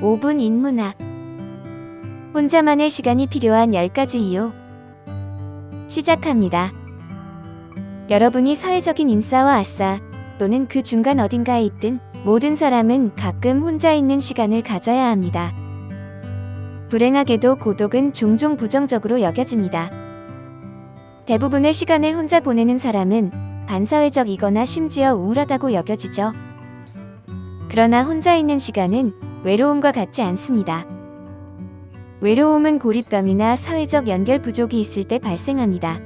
5분 인문학. 혼자만의 시간이 필요한 10가지 이유. 시작합니다. 여러분이 사회적인 인싸와 아싸 또는 그 중간 어딘가에 있든 모든 사람은 가끔 혼자 있는 시간을 가져야 합니다. 불행하게도 고독은 종종 부정적으로 여겨집니다. 대부분의 시간을 혼자 보내는 사람은 반사회적이거나 심지어 우울하다고 여겨지죠. 그러나 혼자 있는 시간은 외로움과 같지 않습니다. 외로움은 고립감이나 사회적 연결 부족이 있을 때 발생합니다.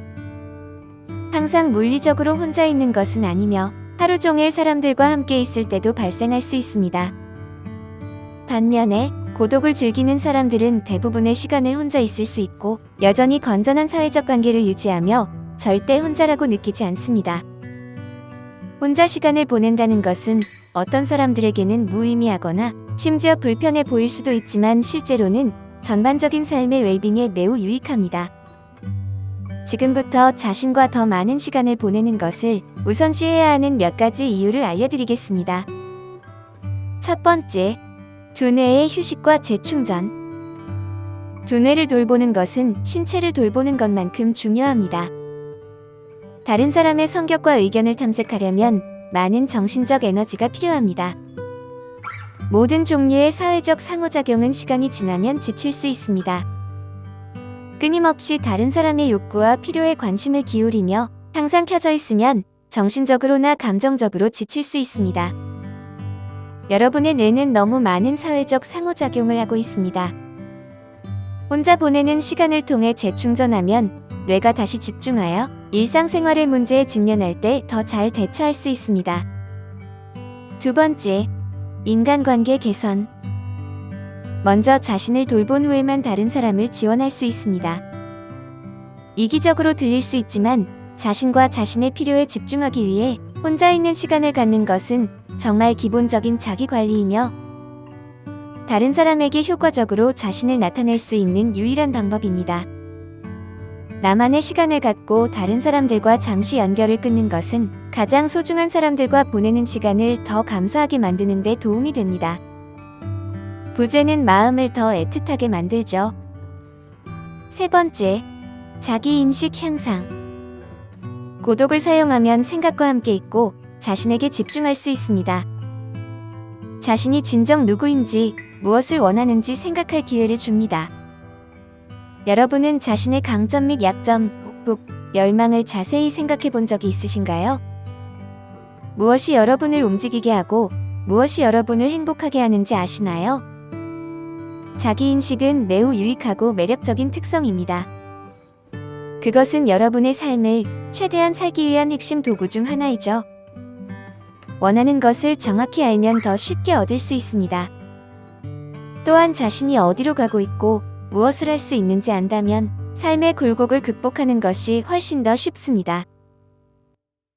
항상 물리적으로 혼자 있는 것은 아니며 하루 종일 사람들과 함께 있을 때도 발생할 수 있습니다. 반면에 고독을 즐기는 사람들은 대부분의 시간을 혼자 있을 수 있고 여전히 건전한 사회적 관계를 유지하며 절대 혼자라고 느끼지 않습니다. 혼자 시간을 보낸다는 것은 어떤 사람들에게는 무의미하거나 심지어 불편해 보일 수도 있지만 실제로는 전반적인 삶의 웰빙에 매우 유익합니다. 지금부터 자신과 더 많은 시간을 보내는 것을 우선시해야 하는 몇 가지 이유를 알려드리겠습니다. 첫 번째, 두뇌의 휴식과 재충전. 두뇌를 돌보는 것은 신체를 돌보는 것만큼 중요합니다. 다른 사람의 성격과 의견을 탐색하려면 많은 정신적 에너지가 필요합니다. 모든 종류의 사회적 상호작용은 시간이 지나면 지칠 수 있습니다. 끊임없이 다른 사람의 욕구와 필요에 관심을 기울이며 항상 켜져 있으면 정신적으로나 감정적으로 지칠 수 있습니다. 여러분의 뇌는 너무 많은 사회적 상호작용을 하고 있습니다. 혼자 보내는 시간을 통해 재충전하면 뇌가 다시 집중하여 일상생활의 문제에 직면할 때 더 잘 대처할 수 있습니다. 두 번째, 인간관계 개선. 먼저 자신을 돌본 후에만 다른 사람을 지원할 수 있습니다. 이기적으로 들릴 수 있지만 자신과 자신의 필요에 집중하기 위해 혼자 있는 시간을 갖는 것은 정말 기본적인 자기관리이며 다른 사람에게 효과적으로 자신을 나타낼 수 있는 유일한 방법입니다. 나만의 시간을 갖고 다른 사람들과 잠시 연결을 끊는 것은 가장 소중한 사람들과 보내는 시간을 더 감사하게 만드는 데 도움이 됩니다. 부재는 마음을 더 애틋하게 만들죠. 세 번째, 자기인식 향상. 고독을 사용하면 생각과 함께 있고 자신에게 집중할 수 있습니다. 자신이 진정 누구인지, 무엇을 원하는지 생각할 기회를 줍니다. 여러분은 자신의 강점 및 약점, 복부, 열망을 자세히 생각해 본 적이 있으신가요? 무엇이 여러분을 움직이게 하고 무엇이 여러분을 행복하게 하는지 아시나요? 자기인식은 매우 유익하고 매력적인 특성입니다. 그것은 여러분의 삶을 최대한 살기 위한 핵심 도구 중 하나이죠. 원하는 것을 정확히 알면 더 쉽게 얻을 수 있습니다. 또한 자신이 어디로 가고 있고 무엇을 할 수 있는지 안다면 삶의 굴곡을 극복하는 것이 훨씬 더 쉽습니다.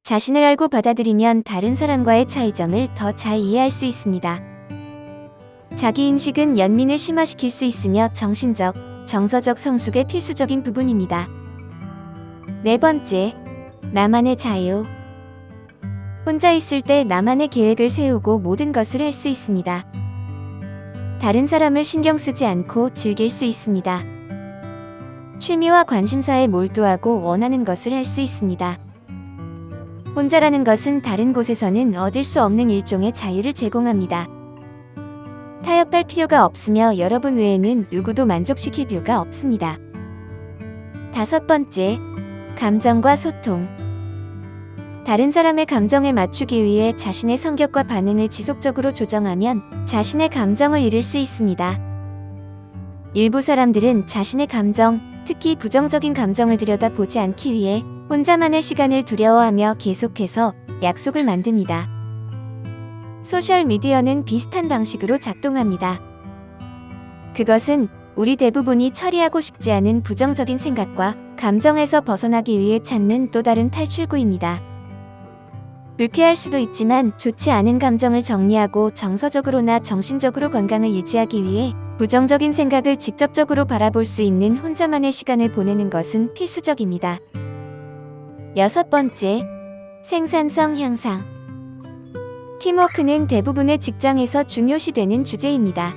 자신을 알고 받아들이면 다른 사람과의 차이점을 더 잘 이해할 수 있습니다. 자기인식은 연민을 심화시킬 수 있으며 정신적, 정서적 성숙의 필수적인 부분입니다. 네 번째, 나만의 자유. 혼자 있을 때 나만의 계획을 세우고 모든 것을 할 수 있습니다. 다른 사람을 신경 쓰지 않고 즐길 수 있습니다. 취미와 관심사에 몰두하고 원하는 것을 할 수 있습니다. 혼자라는 것은 다른 곳에서는 얻을 수 없는 일종의 자유를 제공합니다. 타협할 필요가 없으며 여러분 외에는 누구도 만족시킬 필요가 없습니다. 다섯 번째, 감정과 소통. 다른 사람의 감정에 맞추기 위해 자신의 성격과 반응을 지속적으로 조정하면 자신의 감정을 잃을 수 있습니다. 일부 사람들은 자신의 감정, 특히 부정적인 감정을 들여다보지 않기 위해 혼자만의 시간을 두려워하며 계속해서 약속을 만듭니다. 소셜미디어는 비슷한 방식으로 작동합니다. 그것은 우리 대부분이 처리하고 싶지 않은 부정적인 생각과 감정에서 벗어나기 위해 찾는 또 다른 탈출구입니다. 불쾌할 수도 있지만 좋지 않은 감정을 정리하고 정서적으로나 정신적으로 건강을 유지하기 위해 부정적인 생각을 직접적으로 바라볼 수 있는 혼자만의 시간을 보내는 것은 필수적입니다. 여섯 번째, 생산성 향상. 팀워크는 대부분의 직장에서 중요시되는 주제입니다.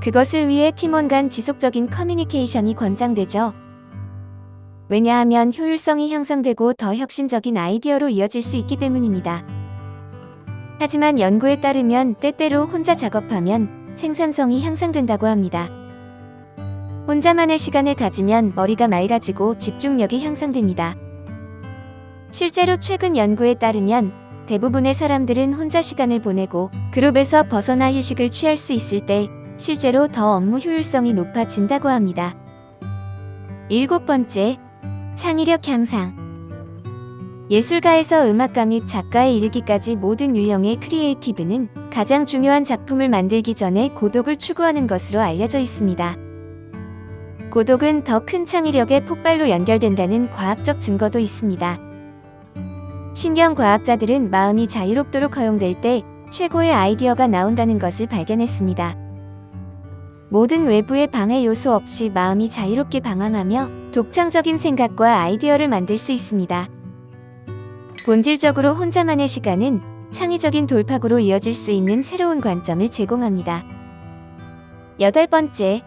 그것을 위해 팀원 간 지속적인 커뮤니케이션이 권장되죠. 왜냐하면 효율성이 향상되고 더 혁신적인 아이디어로 이어질 수 있기 때문입니다. 하지만 연구에 따르면 때때로 혼자 작업하면 생산성이 향상된다고 합니다. 혼자만의 시간을 가지면 머리가 맑아지고 집중력이 향상됩니다. 실제로 최근 연구에 따르면 대부분의 사람들은 혼자 시간을 보내고 그룹에서 벗어나 휴식을 취할 수 있을 때 실제로 더 업무 효율성이 높아진다고 합니다. 7번째, 창의력 향상. 예술가에서 음악가 및 작가에 이르기까지 모든 유형의 크리에이티브는 가장 중요한 작품을 만들기 전에 고독을 추구하는 것으로 알려져 있습니다. 고독은 더 큰 창의력의 폭발로 연결된다는 과학적 증거도 있습니다. 신경과학자들은 마음이 자유롭도록 허용될 때 최고의 아이디어가 나온다는 것을 발견했습니다. 모든 외부의 방해 요소 없이 마음이 자유롭게 방황하며 독창적인 생각과 아이디어를 만들 수 있습니다. 본질적으로 혼자만의 시간은 창의적인 돌파구로 이어질 수 있는 새로운 관점을 제공합니다. 8번째,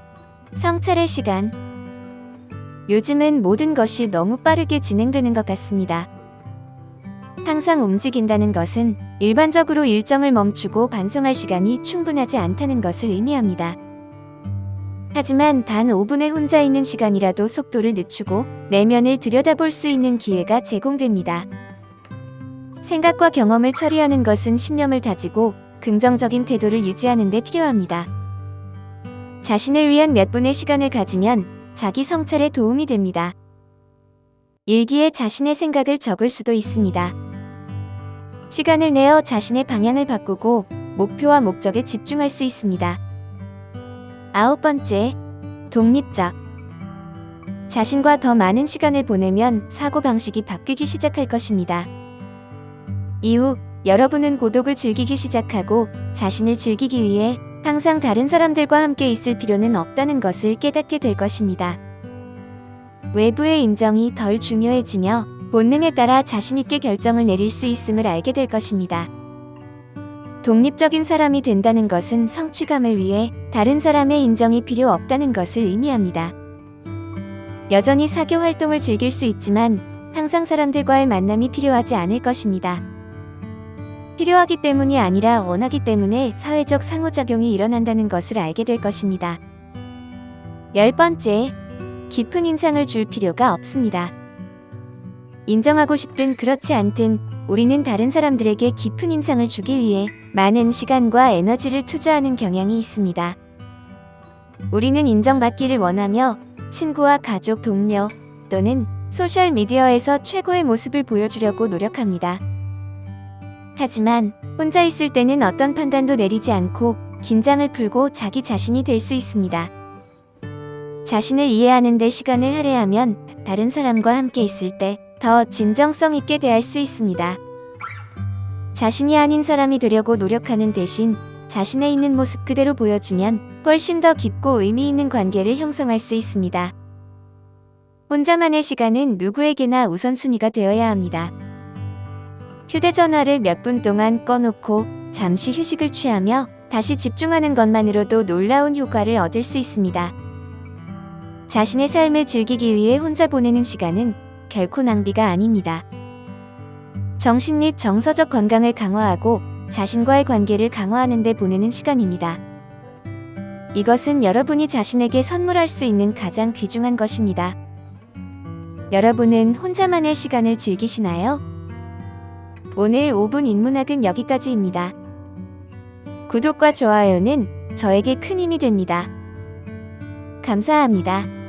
성찰의 시간. 요즘은 모든 것이 너무 빠르게 진행되는 것 같습니다. 항상 움직인다는 것은 일반적으로 일정을 멈추고 반성할 시간이 충분하지 않다는 것을 의미합니다. 하지만 단 5분의 혼자 있는 시간이라도 속도를 늦추고 내면을 들여다볼 수 있는 기회가 제공됩니다. 생각과 경험을 처리하는 것은 신념을 다지고 긍정적인 태도를 유지하는 데 필요합니다. 자신을 위한 몇 분의 시간을 가지면 자기 성찰에 도움이 됩니다. 일기에 자신의 생각을 적을 수도 있습니다. 시간을 내어 자신의 방향을 바꾸고 목표와 목적에 집중할 수 있습니다. 9번째, 독립적. 자신과 더 많은 시간을 보내면 사고방식이 바뀌기 시작할 것입니다. 이후 여러분은 고독을 즐기기 시작하고 자신을 즐기기 위해 항상 다른 사람들과 함께 있을 필요는 없다는 것을 깨닫게 될 것입니다. 외부의 인정이 덜 중요해지며 본능에 따라 자신있게 결정을 내릴 수 있음을 알게 될 것입니다. 독립적인 사람이 된다는 것은 성취감을 위해 다른 사람의 인정이 필요 없다는 것을 의미합니다. 여전히 사교 활동을 즐길 수 있지만 항상 사람들과의 만남이 필요하지 않을 것입니다. 필요하기 때문이 아니라 원하기 때문에 사회적 상호작용이 일어난다는 것을 알게 될 것입니다. 10번째, 깊은 인상을 줄 필요가 없습니다. 인정하고 싶든 그렇지 않든 우리는 다른 사람들에게 깊은 인상을 주기 위해 많은 시간과 에너지를 투자하는 경향이 있습니다. 우리는 인정받기를 원하며 친구와 가족, 동료 또는 소셜미디어에서 최고의 모습을 보여주려고 노력합니다. 하지만 혼자 있을 때는 어떤 판단도 내리지 않고 긴장을 풀고 자기 자신이 될 수 있습니다. 자신을 이해하는 데 시간을 할애하면 다른 사람과 함께 있을 때 더 진정성 있게 대할 수 있습니다. 자신이 아닌 사람이 되려고 노력하는 대신 자신의 있는 모습 그대로 보여주면 훨씬 더 깊고 의미 있는 관계를 형성할 수 있습니다. 혼자만의 시간은 누구에게나 우선순위가 되어야 합니다. 휴대전화를 몇 분 동안 꺼놓고 잠시 휴식을 취하며 다시 집중하는 것만으로도 놀라운 효과를 얻을 수 있습니다. 자신의 삶을 즐기기 위해 혼자 보내는 시간은 결코 낭비가 아닙니다. 정신 및 정서적 건강을 강화하고 자신과의 관계를 강화하는 데 보내는 시간입니다. 이것은 여러분이 자신에게 선물할 수 있는 가장 귀중한 것입니다. 여러분은 혼자만의 시간을 즐기시나요? 오늘 5분 인문학은 여기까지입니다. 구독과 좋아요는 저에게 큰 힘이 됩니다. 감사합니다.